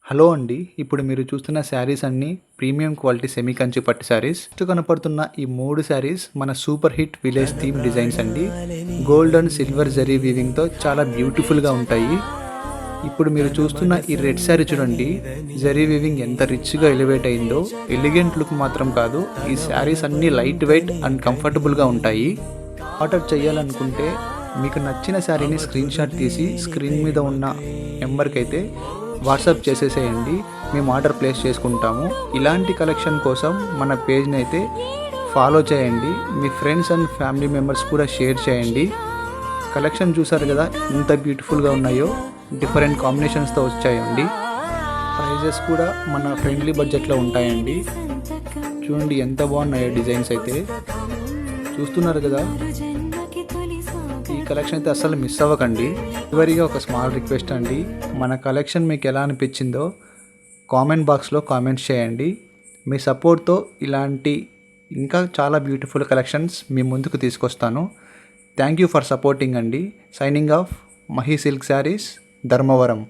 Hello అండి. ఇప్పుడు మీరు చూస్తున్న శారీస్ అన్నీ ప్రీమియం క్వాలిటీ సెమీ కంచి పట్టు శారీస్. చుట్టూ కనపడుతున్న ఈ 3 శారీస్ మన super hit village theme designs అండి. గోల్డ్ అండ్ సిల్వర్ జరీ వీవింగ్‌తో చాలా బ్యూటిఫుల్‌గా ఉంటాయి. ఇప్పుడు మీరు చూస్తున్న ఈ రెడ్ శారీ చూడండి. జరీ వీవింగ్ ఎంత రిచ్‌గా ఎలివేట్ అయిందో. ఎలిగెంట్ లుక్ మాత్రం కాదు. ఈ శారీస్ అన్నీ లైట్ వెయిట్ అండ్ కంఫర్టబుల్‌గా ఉంటాయి. ఆర్డర్ చేయాలనుకుంటే మీకు నచ్చిన శారీని స్క్రీన్ షాట్ తీసి స్క్రీన్ మీద ఉన్న నెంబర్కి అయితే వాట్సాప్ చేసేసేయండి. మేము ఆర్డర్ ప్లేస్ చేసుకుంటాము. ఇలాంటి కలెక్షన్ కోసం మన పేజ్ని అయితే ఫాలో చేయండి. మీ ఫ్రెండ్స్ అండ్ ఫ్యామిలీ మెంబర్స్ కూడా షేర్ చేయండి. కలెక్షన్ చూసారు కదా ఎంత బ్యూటిఫుల్గా ఉన్నాయో. డిఫరెంట్ కాంబినేషన్స్తో వచ్చాయండి. ప్రైజెస్ కూడా మన ఫ్రెండ్లీ బడ్జెట్లో ఉంటాయండి. చూడండి ఎంత బాగున్నాయో డిజైన్స్ అయితే. చూస్తున్నారు కదా. ఈ కలెక్షన్ అయితే అస్సలు మిస్ అవ్వకండి. చివరిగా ఒక స్మాల్ రిక్వెస్ట్ అండి. మన కలెక్షన్ మీకు ఎలా అనిపించిందో కామెంట్ బాక్స్లో కామెంట్స్ చేయండి. మీ సపోర్ట్తో ఇలాంటి ఇంకా చాలా బ్యూటిఫుల్ కలెక్షన్స్ మీ ముందుకు తీసుకొస్తాను. థ్యాంక్ యూ ఫర్ సపోర్టింగ్ అండి. Signing off Mahi silk saris, Dharmavaram.